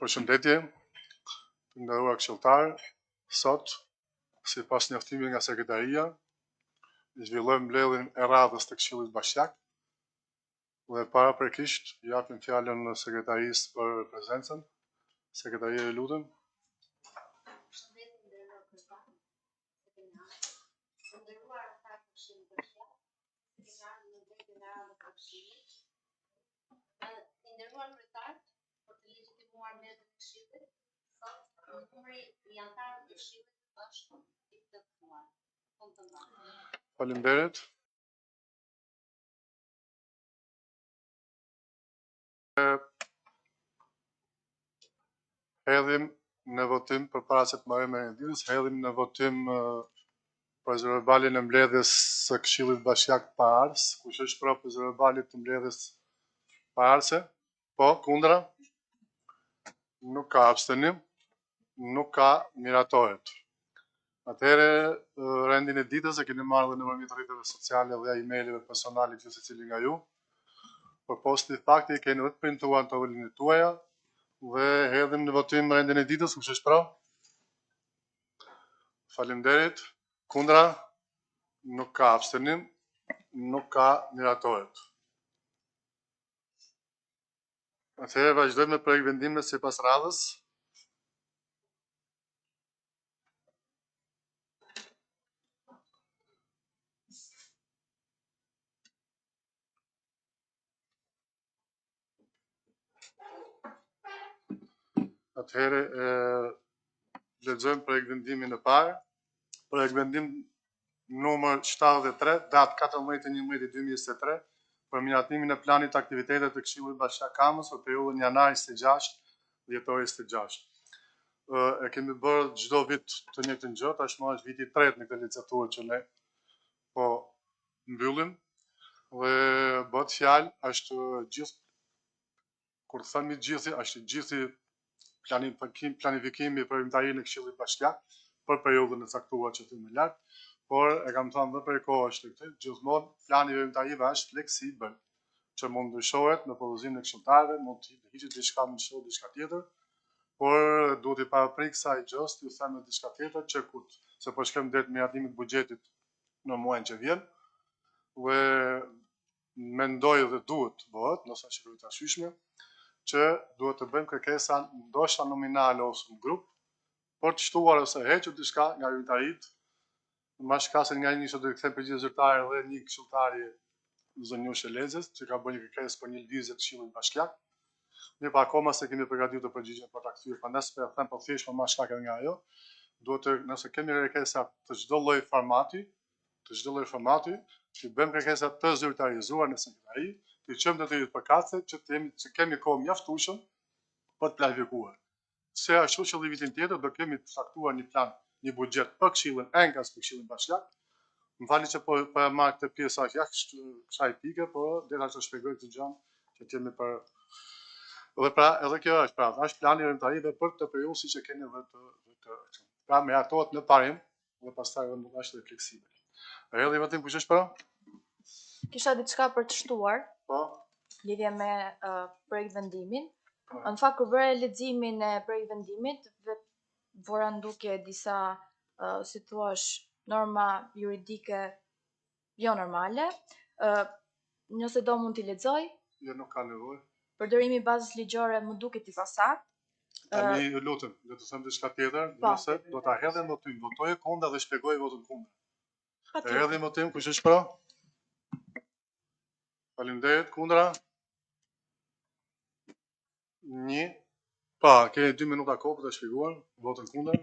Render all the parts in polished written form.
Përshëndetje, të nderuar këshilltar, sot, sipas njoftimit nga sekretaria, zhvillojmë mbledhjen e radhës të Këshillit Bashkiak dhe paraprekisht japim fjalën në sekretarisë për prezencën. Sekretaria, ju lutem. Nderuar kryetar, për të legjitimuar mbledhjen e Këshillit, sot numri i anëtarëve të Këshillit është i plotësuar. Faleminderit. Hedhim në votim përpara se të marrim me ditës, hedhim në votim procedurbalin e mbledhjes së Këshillit Bashkiak Paars. Kush është për procedurbalin të mbledhjes paarse? Po, kundra? Nuk ka abstenim, nuk ka miratohet. Atëherë, rendin e ditës e keni marrë dhe nëpërmjet rrjeteve sociale dhe emaileve personale të secili nga ju. Për posti fakti keni vetë printuar të tavollinat tuaja dhe hedhim në votim rendin e ditës. Kush është pra? Faleminderit. Kundra? Nuk ka abstenim, nuk ka miratohet. Atëherë vazhdojmë me projekt vendime sipas radhës. Atëherë lexojmë projekt vendimin e parë. Projekt vendim numër 73, datë 14/11/2023, për miratimin e planit të aktivitetet të Këshillit Bashkiak Kamës për periudhën janar 26 dhe dhjetor 26. E kemi bërë çdo vit të njëjtën gjë, tashmë është viti i tretë në këtë legislaturë që ne po mbyllim dhe bëhet fjalë është gjithë, kur themi gjithë, është gjithë planifikimi për inventarinë e Këshillit Bashkiak për periudhën e caktuar që themi lart, por e kam thënë dhe për kohësh të këtë, gjithmonë plani inventarive është fleksibël, që mund ndryshohet në propozim në këshilltarëve, mund të hiqet diçka, mund të shtohet diçka tjetër, por duhet i paraprik kësaj gjës, t'ju them diçka tjetër që kut, se po shkojmë drejt miratimit të buxhetit në muajin që vjen, dhe mendoj dhe duhet bëhet, nëse është e tashyshme, që duhet të bëjmë kërkesa ndoshta nominale ose në grup, për të shtuar ose hequr diçka nga inventarit, mashkasen nga një që do të kthem përgjigje zyrtare dhe një këshilltari zonjushe Lezës, që ka bërë një kërkesë për një lëvizje të Këshillit Bashkiak. Ne pa akoma se kemi përgatitur të përgjigjen për ta kthyer, prandaj s'po them po thjesht më shkak edhe nga ajo. Duhet të, nëse kemi kërkesa të çdo lloj formati, të bëjmë kërkesa të zyrtarizuar në sekretari, të çojmë të përkatëse që kemi kohë mjaftueshëm për të planifikuar. Se ashtu që vitin tjetër do kemi të saktuar një plan, një buxhet për Këshillin e nga për Këshillin Bashkiak. Më falni që po e marr këtë pjesë jashtë kësaj pike, por dera të shpjegoj këtë gjë që kemi për. Dhe pra, edhe kjo është plani inventarive për të periudhë siç e keni vetë. Pra miratohet në parim dhe pastaj mund të është fleksibël. Rrjedhi vetëm kush është pra? Kisha diçka për të shtuar. Po. Lidhje me projekt vendimin. Në fakt kur bëre leximin e projekt vendimit, vora ndukje disa si thua norma juridike jo normale. Nëse do mund t'i lexoj. Jo, nuk ka nevojë. Përdorimi i bazës ligjore më duket i pasakt. Tani ju lutem, do të them diçka tjetër, nëse do ta hedhim votim, votoje kundër dhe shpjegoj votën kundër. E hedhim votim, kush është pra? Faleminderit, kundra? 1. Pa, keni 2 minuta kohë për të shpjeguar votën kundër.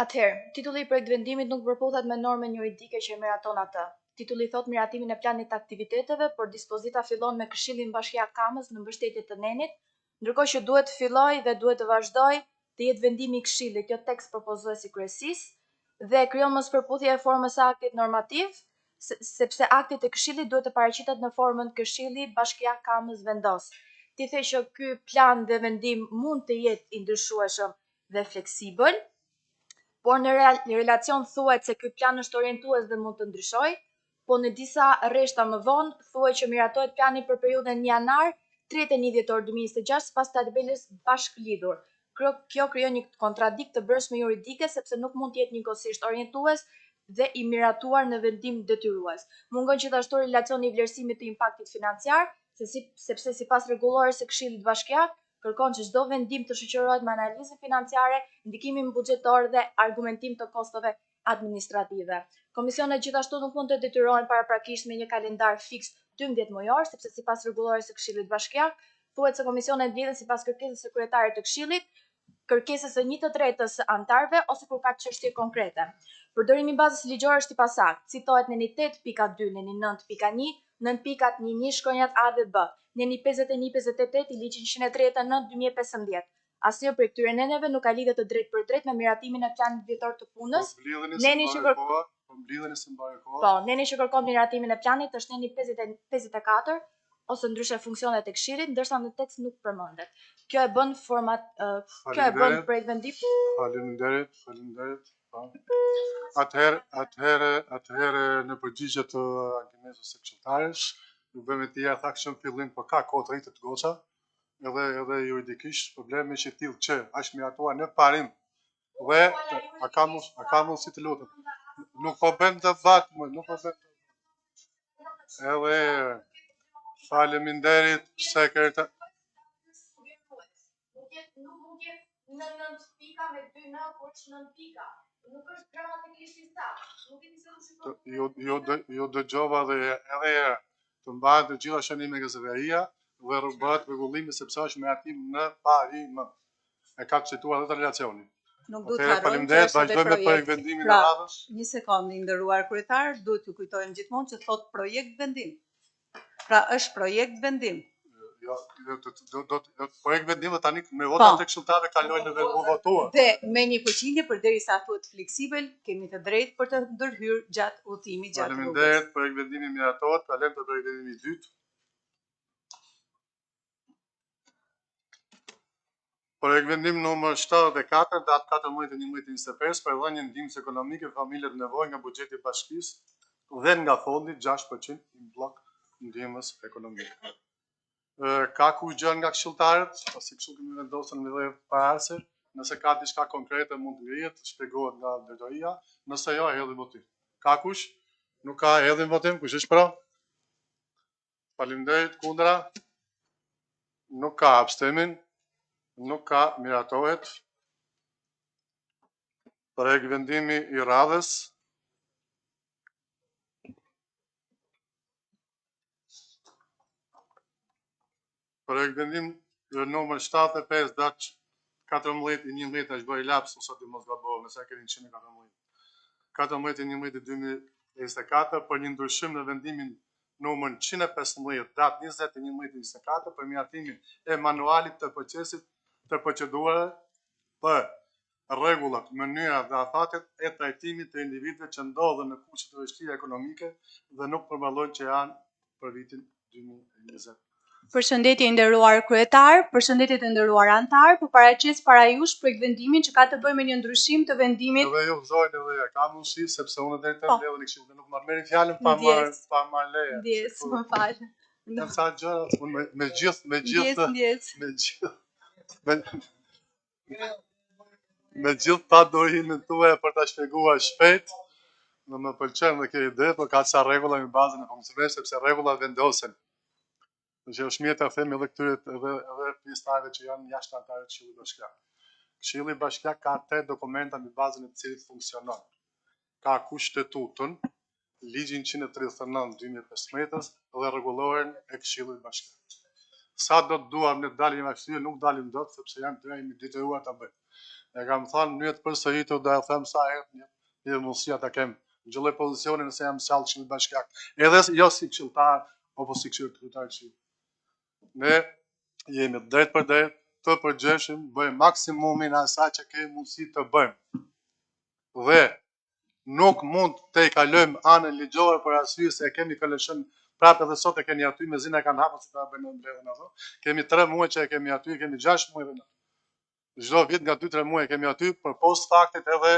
Atëherë, titulli i projekt vendimit nuk përputhet me normën juridike që miraton atë. Titulli thot miratimin e planit të aktiviteteve, por dispozita fillon me Këshillin Bashkiak Kamës në mbështetje të nenit, ndërkohë që duhet të fillojë dhe duhet të vazhdojë të jetë vendimi i Këshillit, kjo tekst propozuesi kryesisë dhe krijon mospërputhje e formës së aktit normativ, sepse akti i Këshillit duhet të paraqitet në formën Këshilli Bashkiak Kamës vendos. Ti the që ky plan dhe vendim mund të jetë i ndryshueshëm dhe fleksibël, por në relacion thuhet se ky plan është orientues dhe mund të ndryshojë, po në disa rreshta më vonë thuhet që miratohet plani për periudhën janar-31 dhjetor 2026 sipas tabelës bashkëlidhur. Kjo krijon një kontradikt të brendshme juridike sepse nuk mund të jetë njëkohësisht orientues dhe i miratuar në vendim detyrues. Mungon gjithashtu relacioni i vlerësimit të impaktit financiar, sepse sipas rregullores së Këshillit Bashkiak kërkon që çdo vendim të shoqërohet me analizë financiare, ndikimin buxhetor dhe argumentim të kostove administrative. Komisionet gjithashtu nuk mund të detyrohen paraprakisht me një kalendar fiks 12 mujor, sepse sipas rregullores së Këshillit Bashkiak thuhet se komisionet vlidhen sipas kërkesës së kryetarit të Këshillit, kërkesës së 1/3 së anëtarëve ose kur ka çështje konkrete. Përdorimi i bazës ligjore është i pasakt. Citohet neni 8.2, neni 9.1, 9.1 shkronjat A dhe B, neni 51-58 i ligjit 139/2015. Asnjë prej këtyre neneve nuk ka lidhje të drejtë për drejtë me miratimin e planit vjetor të punës. Neni që kërkon miratimin e planit është neni 54 ose ndryshe funksionet e Këshillit, ndërsa në tekst nuk përmendet. Kjo e bën projekt vendim. Faleminderit. Atëherë në përgjigje të argumenteve së këshilltares, ju bëmë të tjerë thakë në fillim, por ka kohë të rritë të goca, edhe juridikisht problemi që tillë që është miratuar në parim dhe a ka mundësi të lutem. Nuk po bën debat, nuk po bën. Edhe faleminderit sekretar. Nuk mund të jetë në 9 pika me 2 në, por 9 pika. Nuk është gramatikisht i saktë. Nuk e di se Jo dëgjova dhe edhe të mbahet të gjitha shënimet nga zëveria dhe bëhet rregullimi sepse është miratim në parim. E ka cituar edhe relacioni. Nuk duhet të harrojmë që është edhe projekt. Pra, një sekondë, i nderuar kryetar, duhet t'ju kujtojmë gjithmonë që thot projekt vendim. Pra, është projekt vendim. Projekt vendim dhe tani me votën të këshilltarëve kalojnë në votuar. Dhe me një përqindje përderisa thuhet fleksibël, kemi të drejtë për të ndërhyrë gjatë udhëtimit gjatë rrugës. Faleminderit, projekt vendimi miratohet, kalojmë te projekt vendimi i dytë. Projekt vendim numër 74, datë 14/11/25 për dhënien ndihmës ekonomike familjet në nevojë nga buxheti i bashkisë dhe nga fondi 6% i blok ndihmës ekonomike. Ka kurrë nga këshilltarët, pasi kështu kemi vendosur me dhe parasë, nëse ka diçka konkrete mund të ngrihet, shpjegohet nga drejtoria, nëse jo hedhim votim. Ka kush? Nuk ka, hedhim votim, kush është pra? Faleminderit, kundra? Nuk ka, abstemin? Nuk ka, miratohet. Projekt vendimi i radhës. Projekt vendim numër 75, datë 14/11 është bërë laps ose të mos gabohem, nëse keni 114. 14/11/2024 për një ndryshim në vendimin numër 115, datë 20/11/24 për miratimin e manualit të procesit të procedurave për rregullat, mënyra dhe afatet e trajtimit të individëve që ndodhen në fushë të vështirë ekonomike dhe nuk përballojnë që janë për vitin 2020. Përshëndetje i nderuar kryetar, përshëndetje të nderuar antar, po paraqes para jush projekt vendimin që ka të bëjë me një ndryshim të vendimit. Edhe ju vëzojnë edhe ka mundësi sepse unë drejtë të mbledhën i këshillit, nuk marr fjalën pa marr leje. Ndjes, më fal. Në sa gjëra, unë me gjithë pa dorimin tuaj për ta shpjeguar shpejt, në më pëlqen dhe kjo ide, por ka ca rregulla në bazën e funksionimit sepse rregullat vendosen. Që është mirë të themi edhe këtyre edhe pjesëtarëve që janë jashtë anëtarëve të Këshillit Bashkiak. Këshilli Bashkiak ka 3 dokumenta mbi bazën e të cilit funksionon. Ka kushtetutën, ligjin 139/2015 dhe rregulloren e Këshillit Bashkiak. sa do të duam ne të dalim arsye, nuk dalim dot sepse janë të jemi detyruar ta bëjmë. E kam thënë në të përsëritur do ja them sa herë një mundësia ta kem në çdo pozicione nëse jam sallë këshill bashkiak. Edhe jo si këshilltar apo si kryetar këshill. Ne jemi drejt për drejt të përgjeshëm, bëjmë maksimumin asaj që kemi mundësi të bëjmë. Dhe nuk mund të i kalojmë anën ligjore për arsye se kemi këllëshën prapë edhe sot e keni aty me zinë e kanë hapur se ta bëjmë mbledhjen ato. Kemi 3 muaj që e kemi aty, kemi 6 muaj edhe. Çdo vit nga 2-3 muaj kemi aty për post faktit edhe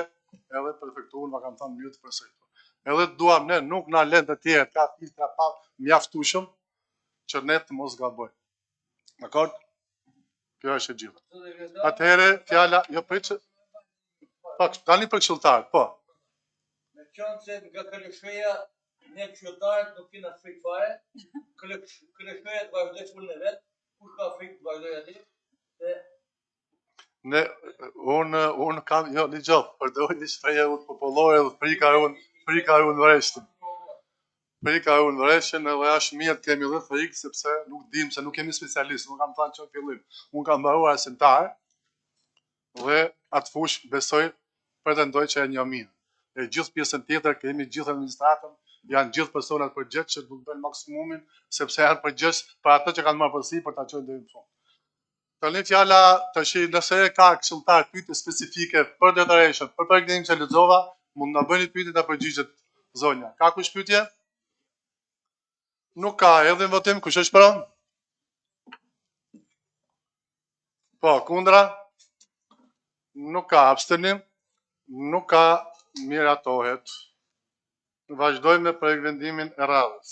prefekturën ma kanë thënë mënyrë të përsëritur. Edhe duam ne nuk na lën të tjerë ka filtra pa mjaftueshëm që ne të mos gabojmë. Dakor? Kjo është e gjitha. Atëherë fjala jo prit. Po, tani për këshilltar, po. Me qënë se nga këllëshëja, ne këshilltarët nuk kena frikë fare, këllëshëja të vazhdoj punën e vetë, kush ka frikë të vazhdoj ati, se... Unë kam, jo, një gjopë, përdoj një shpreje unë popullore dhe frika unë vëreshtin. Frika unë vëreshtin edhe ashtë mirë të kemi dhe frikë, sepse nuk dim, se nuk kemi specialistë, nuk kam thënë që në fillim. Unë kam mbaruar arsimtar dhe atë fush besoj pretendoj që e një mirë. E gjithë pjesën tjetër, kemi gjithë administratën, janë gjithë personat përgjithë që nuk bëjnë maksimumin, sepse janë përgjithë për atë që kanë marrë përsi për ta qenë deri në fund. Tani fjala tash nëse ka këshilltar pyetje specifike për detareshën, për projektin që lexova, mund na bëni pyetje ta përgjigjet zonja. Ka kush pyetje? Nuk ka, edhe në votim kush është për? Po, kundra? Nuk ka, abstenim? Nuk ka, miratohet. Vazhdojmë me projekt vendimin e radhës.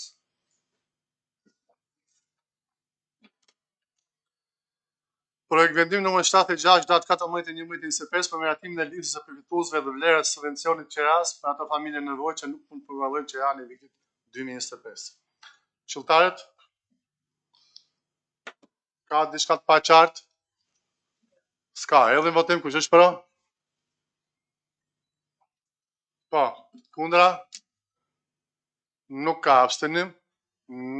Projekt vendim nr. 76 datë 14/11/25 për miratimin e listës së përfituesve dhe vlerës së subvencionit qiras për ato familje nevojë që nuk mund të përvallojnë qiranin e vitit 2025. Këshilltarët? Ka diçka të paqartë? S'ka, edhe në votim kush është për? Po, kundra? Nuk ka, abstenim?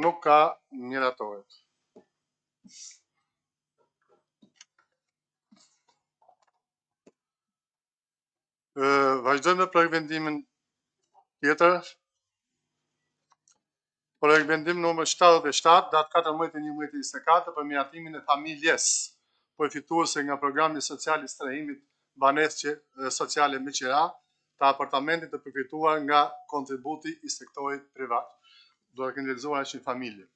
Nuk ka, miratohet. Vazhdojmë me projekt vendimin tjetër. Projekt vendim nr. 77, datë 14/11/24 për miratimin e familjes përfituese nga programi social i strehimit banesë sociale me qira të apartamentit të përfituar nga kontributi i sektorit privat. Do të keni lexuar është një familje.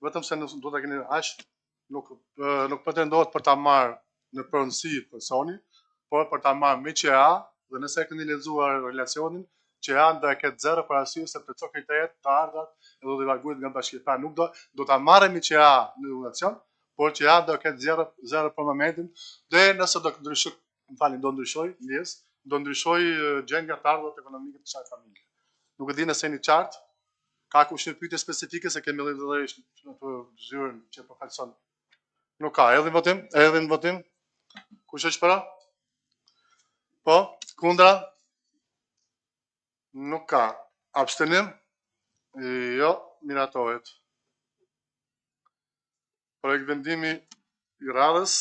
Vetëm se do të keni nuk pretendohet për ta marrë në pronësi personi, por për ta marrë me qira. Dhe nëse keni lexuar relacionin, që janë do e ketë 0 për arsye se plotëson kriteret të ardhat e do të largohet nga bashkia. Pra nuk do ta marrë me qira në relacion, por që janë do ketë 0 për momentin, dhe nëse do ndryshoj, do ndryshoj gjendja të ardhat ekonomike të kësaj familje. Nuk e di nëse jeni qartë, ka kush një pyetje specifike se kemi lidhërisht në zyrën që përfaqëson. Nuk ka, edhe në votim. Kush është për? Po, kundra? Nuk ka. Abstenim? Jo, miratohet. Projekt vendimi i radhës.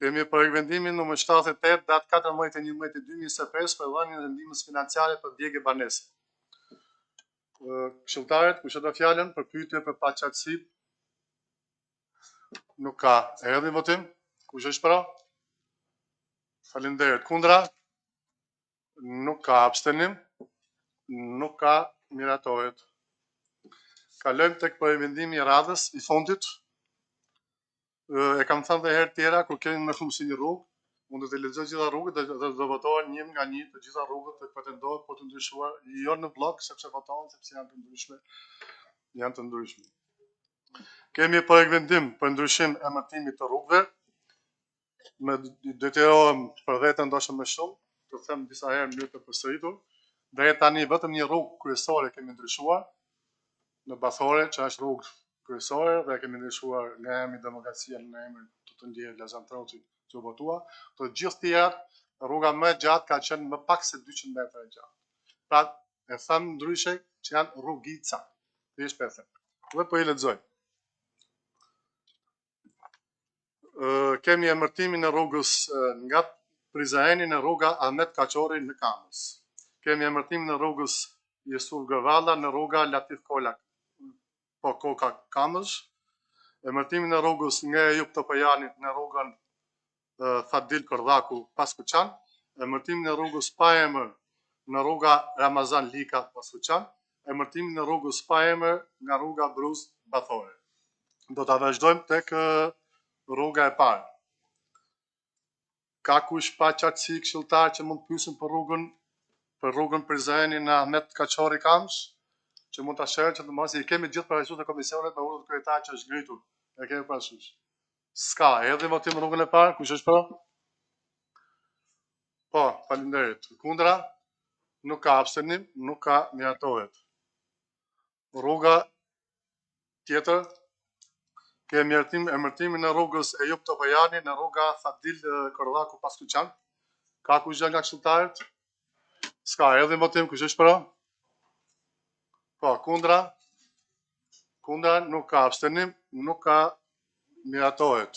Kemi projekt vendimin nr. 78, datë 14/11/2025 për dhënien e ndihmës financiare për djegje banese. Këshilltarët, kush e do fjalën për pyetje për paqartësi? Nuk ka. Erdhi votim? Kush është për? Faleminderit. Kundra? Nuk ka. Abstenim? Nuk ka. Miratohet. Kalojmë tek projekt vendimi i radhës i fundit. E kam thënë dhe herë tjera, kur kemi më shumë si një rrugë, mund të lexoj gjitha rrugët dhe do votohen një nga një të gjitha rrugët që pretendohet për të ndryshuar, jo në blok, sepse votohen sepse janë të ndryshme. Kemi projekt vendim për ndryshim e emërtimit të rrugëve. Me detyrohem për vetën ndoshta më shumë, të them disa herë në mënyrë të përsëritur. Deri tani vetëm një rrugë kryesore kemi ndryshuar në Bathore, që është rrugë kryesore, dhe kemi ndryshuar nga emri Demokracia në emrin të ndjerë Lazan Troçi që u votua. Të gjithë tjerat, rruga më e gjatë ka qenë më pak se 200 metra e gjatë. Pra, e them ndryshe që janë rrugica. Thjesht për them. Dhe po i lexoj. Kemi emërtimin e rrugës nga Prizreni në rruga Ahmet Kaçori në Kamës. Kemi emërtimin e rrugës Jusuf Gërvalla në rruga Latif Koka Kamës. Emërtimin e rrugës nga Ejup Topajanit në rrugën Fadil Kordhaku Paskuqan. Emërtimin e rrugës pa emër në rruga Ramazan Lika Paskuqan. Emërtimin e rrugës pa emër nga rruga Bruz Bathore. Do ta vazhdojmë tek rruga e parë. Ka kush pa qartësi këshilltar që mund të pyesin për rrugën Prizreni në Ahmet Kaçori Kamës, që mund ta shërojnë që të mos i kemi gjithë paraqitur të komisionit me urdhër kryetar që është ngritur. E kemi parasysh. S'ka, erdhi votim rrugën e parë, kush është për? Po, faleminderit. Kundra? Nuk ka abstenim, nuk ka mjaftohet. Rruga tjetër, kemi emërtimin e rrugës Ejup Topajani në rruga Fadil Kordhaku Paskuqan. Ka kush nga këshilltarët? S'ka, erdhi votim, kush është për? Po, kundra? Kundra, nuk ka abstenim, nuk ka mjaftohet.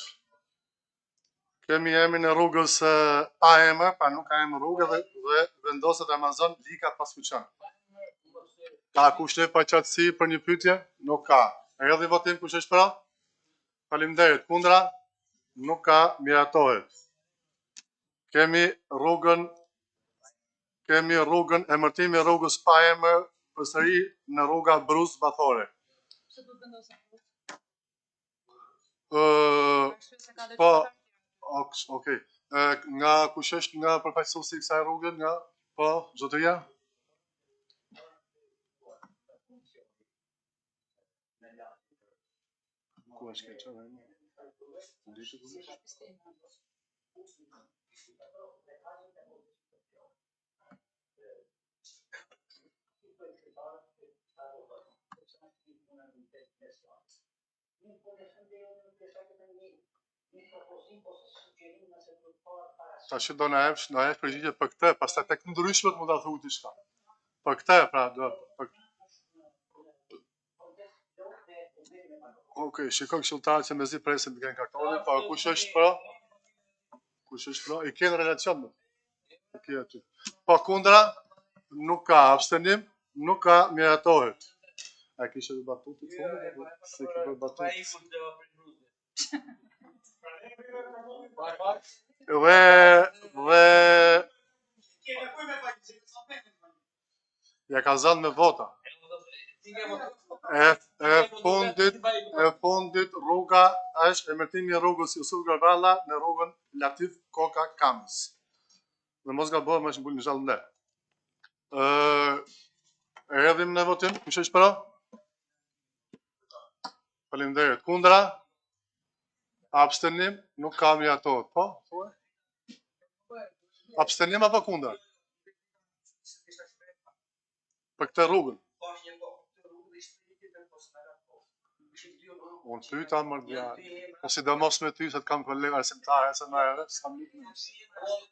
Kemi emrin e rrugës pa emër, pa nuk ka emër rrugë dhe vendoset Ramazan Lika Paskuqan. Ka kush ne pa qartësi për një pyetje? Nuk ka. Erdhi votim, kush është për? Faleminderit. Kundra? Nuk ka, mjaftohet. Kemi rrugën emërtimi i rrugës pa emër përsëri në rruga Bruz Bathore. Po, okay. Nga kush është nga përfaqësuesi i kësaj rruge, nga po, zotëria? Ku është kjo çfarë? Tash do na jep përgjigje për këtë, pastaj tek ndryshmet mund ta thuaj diçka. Për këtë, pra, do. Okej, shikoj këshilltarët që mezi presin të kenë kartonin, po kush është për? Kush është për? I kanë relacion me. Aty. Po kundra, nuk ka abstenim, nuk ka mjaftohet. A kishe të batutit fundit? Se ke për batutit. Ja ka zënë me vota. E fundit rruga është emërtimi i rrugës Jusuf Gërvalla në rrugën Latif Koka Kamës. Dhe mos gabohem, është mbul në gjallë ndë. Erdhim në votim, kush është për? Faleminderit. Kundra? Abstenim, nuk ka mjaftohet. Po? Abstenim apo kundra? Për këtë rrugën. Unë pyta mërdja, po sidomos me ty se të kam kolega arsimtare, se më erë, s'kam një të njës.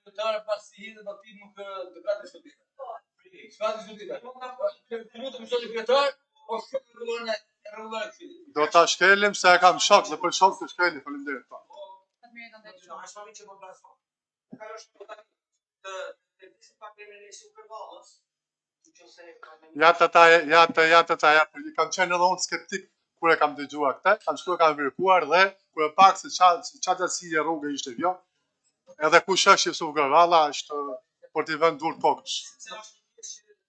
Kryetare pas si hidhe do ti nuk të ka diskutime. S'ka diskutime. Lutem zoti kryetar, po shumë rrugën e rrugës. Do ta shkelim se e kam shok, dhe për shok të shkelim, faleminderit. Ja të ta, kam qenë edhe unë skeptik kur e kam dëgjuar këtë, kam shkuar kam verifikuar dhe kur e pak se çfarë cilësie rrugë ishte kjo, edhe kush është Jusuf Gërvalla është për t'i vënë dur kokës.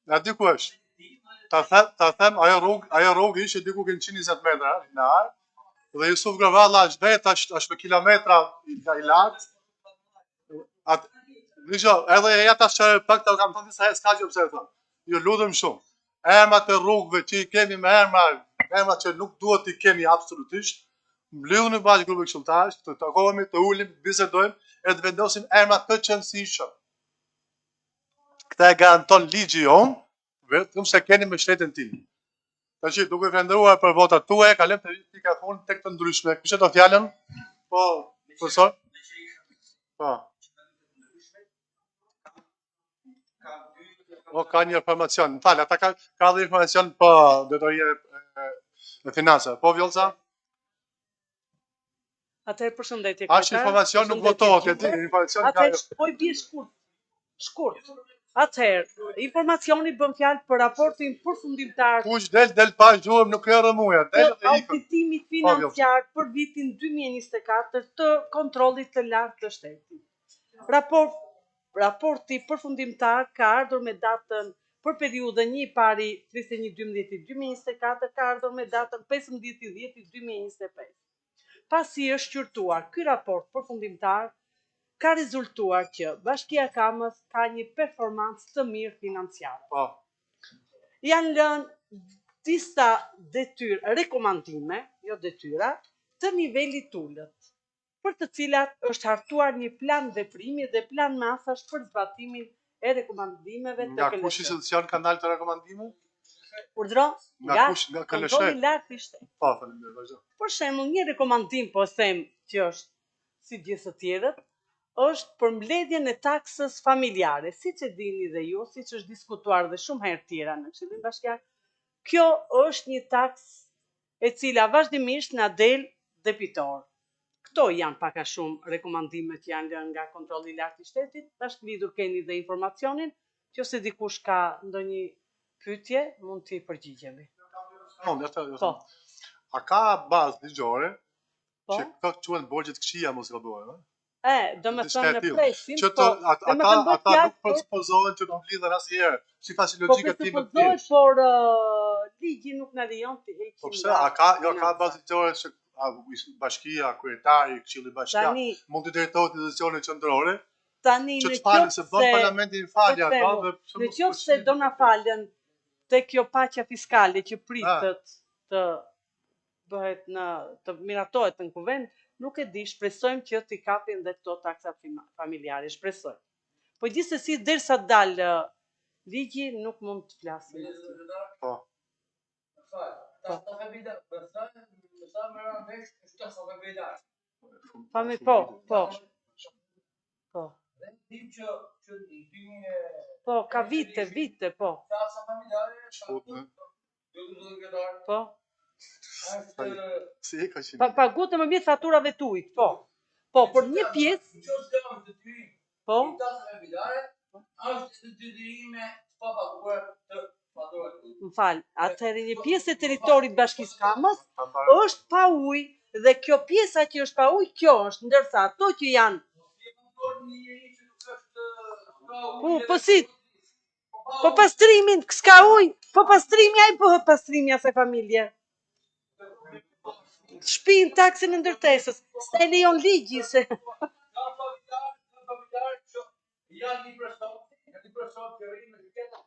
Ja di ku është. Ta them, ajo rrugë ishte diku ke 120 metra në ar, dhe Jusuf Gërvalla është vetë është me kilometra i lartë. Edhe ja ta shërë pak të kam thënë disa herë s'ka gjë pse e thon. Ju lutem shumë. Emrat e rrugëve që i kemi me emrat që nuk duhet i kemi absolutisht, mbledhuni bashkë grupin këshilltarësh, të takohemi, të ulim, bisedojmë e të vendosim emrat të qëndësishëm. Këta e garanton ligji jon, vetëm se keni me shtetin tim. Tash duke vendruar për votat tuaja, kalojmë te pika e fundit tek të ndryshme. Kush e do fjalën? Po, profesor. Po. O, ka një informacion. Më falë, ata ka dhe informacion po drejtoria e financave. Po, Vjollca? Atëherë përshëndetje Ashtë informacion nuk votohet, e di, informacion ka... Atëherë, po i bie shkurt. Atëherë, informacioni bën fjalë për raportin përfundimtar Kush del pa gjuhëm nuk erë muja, të del dhe ikën. auditimit financiar për vitin 2024 të kontrollit të lartë të shtetit. Raporti përfundimtar ka ardhur me datën për periudhën 1 pari 31/12/2024 ka ardhur me datën 15/10/2025. Pasi është qyrtuar ky raport përfundimtar, ka rezultuar që Bashkia Kamës ka një performancë të mirë financiare. Po. Janë lënë disa rekomandime, jo detyra, të nivelit ullët, për të cilat është hartuar një plan veprimi dhe plan masash për zbatimin e rekomandimeve të Nga kush KLSH. institucion ka dalë të rekomandime? Urdhro, Nga kush, nga KLSH? kontrolli lartë i shtetit. Po, faleminderit, vazhdo. Për shembull, një rekomandim po them që është si gjithë të tjerët, është për mbledhjen e taksës familjare. Siç e dini dhe ju, siç është diskutuar dhe shumë herë tjera në Këshillin Bashkiak, kjo është një taksë e cila vazhdimisht na del debitor. Këto janë pak a shumë rekomandimet që janë lënë nga kontrolli i lartë i shtetit. Bashkëlidhur keni dhe informacionin, nëse dikush ka ndonjë pyetje, mund t'i përgjigjemi. Po. A ka bazë ligjore Po? që këto quhen borxhet këshia mos gabohen, ëh? Do me thënë në presin, që ata nuk presuppozohen që nuk lidhen asnjëherë. Sipas logjikës time të presuppozohet, por ligji nuk na lejon të heqim. Po pse? Ka bazë ligjore që bashkia, kryetari, këshilli bashkiak mund të drejtohet institucione qendrore. Tani që të falen se bën parlamenti në falje ata dhe në qoftë se do na falen te kjo paqja fiskale që pritet të bëhet të miratohet në kuvend, nuk e di, shpresojmë që t'i kapin dhe këto taksat familjare, shpresojmë. Po gjithsesi derisa dalë ligji nuk mund të flasim. Po. Po, ka vite, po. Po. Si e ka qenë? Paguhet më mirë faturave të ujit, po. Po, për një pjesë. Po. Më fal, atëherë një pjesë e territorit Bashkisë Kamës është pa ujë dhe kjo pjesa që është pa ujë, kjo është, ndërsa ato që janë. Po si? Po pastrimin s'ka ujë, po pastrimi ai bëhet pastrimi asaj familje. Shpin taksën e ndërtesës, s'e lejon ligji se. Janë një person që rrinë në qytetat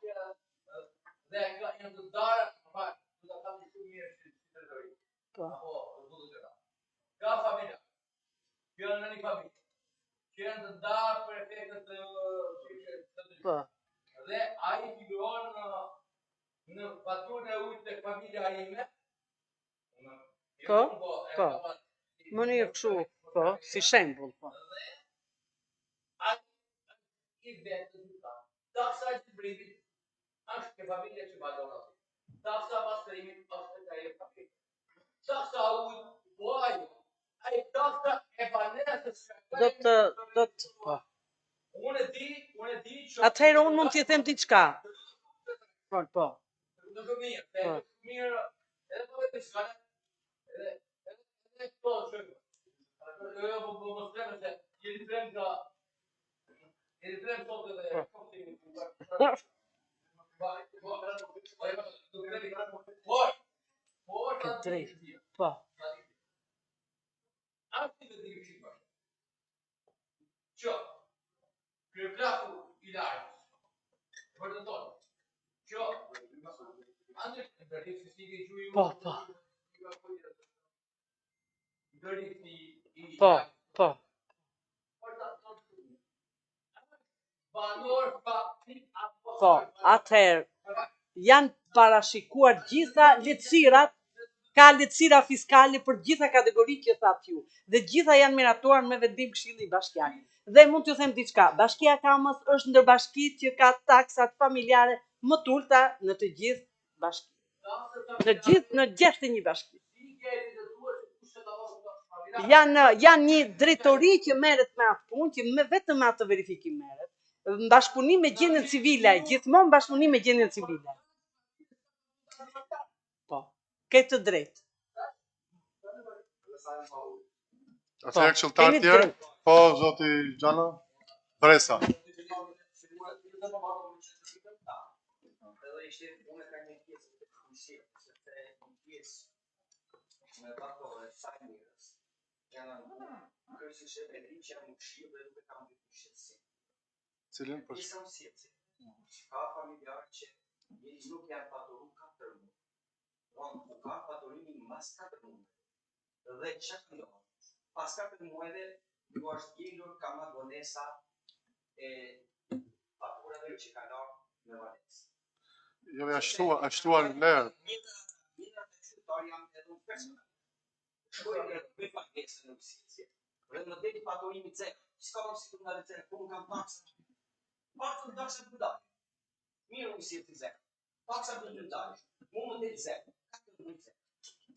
dhe janë të darë, do ta thani shumë mirë si drejtori. Ka familja. Që janë në një familje. Që janë të darë për efektet të dhe ai figuron në faturën e ujit tek familja ime. Po. Më një kështu, po, si shembull, po. I vetë të ta. Taksa e qëtëbrimit është ke familje që balon atë. Taksa pastrimit është të e familje. Taksa ujtë, po ajo. Ajo taksa e banesës. Do të, po. Unë e di që... Atëherë unë mund t'je them diçka. Po. Në të mirë, edhe po e të shkane, edhe këto që... Jo, po më streme se jeni frem ka... E drejt sot edhe po. Anche di riuscita. Ciò che plato il aria. Guarda ciò anche per il si giù Po. Po. Po, atëherë, janë parashikuar gjitha lehtësirat, ka lehtësira fiskale për gjitha kategoritë që thatë ju, dhe gjitha janë miratuar me vendim Këshilli Bashkiak. Dhe mund t'ju them diçka, Bashkia Kamës është ndër bashkitë që ka taksat familjare më të ulta në të gjithë bashkitë. Në 61 bashki. janë një drejtori që merret me atë punë, që vetëm me atë verifikim merret. Në bashkëpunim me gjendjen civile, gjithmonë bashkëpunim me gjendjen civile. Po, ke të drejtë. Atëherë këshilltar tjerë, po zoti Gjano, Bresa. Cilin për ka familjarë që nuk janë patoru 4 muaj. Ka patorimin mas 4 muaj. Dhe që këndohë? Pas 4 muajve, ju është gjelur kama gonesa e paturave që ka nërë në vanesë. Jo, ashtuar në lerë. Njëra të qytetar janë edhe në personal. Shkojnë e me pagesë në mësisje. Dhe në deti patorimi cekë, s'ka më si të nga dhe cekë, ku më kam taksë. Paksa të taksë të dalë. Mirë më si të zekë. Paksa të të dalë. Mu më të zekë. Kakë të zekë.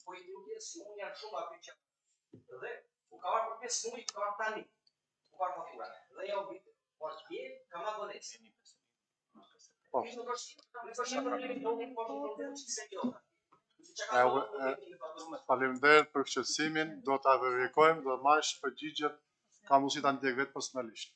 Po i nuk e si unë janë shumë aty që. Dhe, u ka varë për 5 muaj, u ka varë tani. U ka varë fatura. Dhe ja u vitë. Po është bje, ka ma gonesë. Faleminderit për shqetësimin, do ta verifikojmë, do marrësh përgjigjet, ka mundësi ta ndjek vetë personalisht.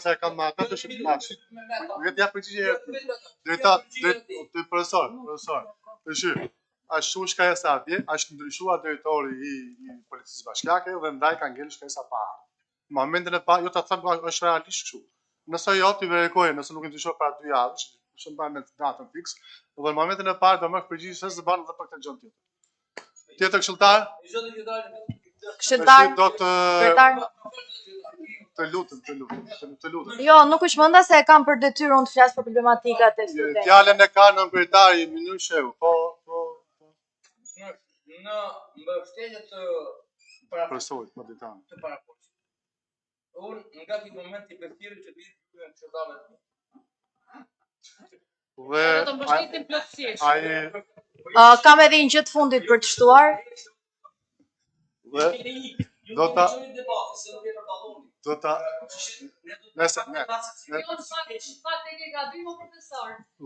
Se kam atë të shqiptash. Vetë ja përgjigje drejtori, profesor. Ashtu shkresa atje, është ndryshuar drejtori i policisë bashkiake dhe ndaj ka ngel shkresa para. Në momentin e parë, jo ta them është realisht kështu. Nëse jo ti verifikoje, nëse nuk e ndryshon para 2 javësh, shumë pa me datën fiks, dhe në momentin e parë do marrë përgjigje se s'e bën edhe për këtë gjë tjetër. Tjetër këshilltar? Këshilltar. Do të Të lutem. Jo, nuk është menda se e kam për detyrë unë të flas për problematikat e studentëve. Fjalën e ka nën kryetari Minur Shehu. Po. Në mbështetje të Profesorit, po detan. Të paraportit. Unë nga këtë moment i bestirit që ditë të në qëtavet. Dhe Do të mbështetim plotësisht. Kam edhe një gjë të fundit për të shtuar. Dhe do ta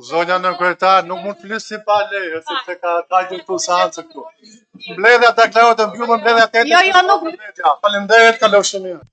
zonja në kryetar nuk mund të flisë pa leje, sepse ka gjë këtu seancë këtu. Mbledhja deklarohet të mbyllur, mbledhja 8. Jo, nuk. Faleminderit, kalofshi mirë.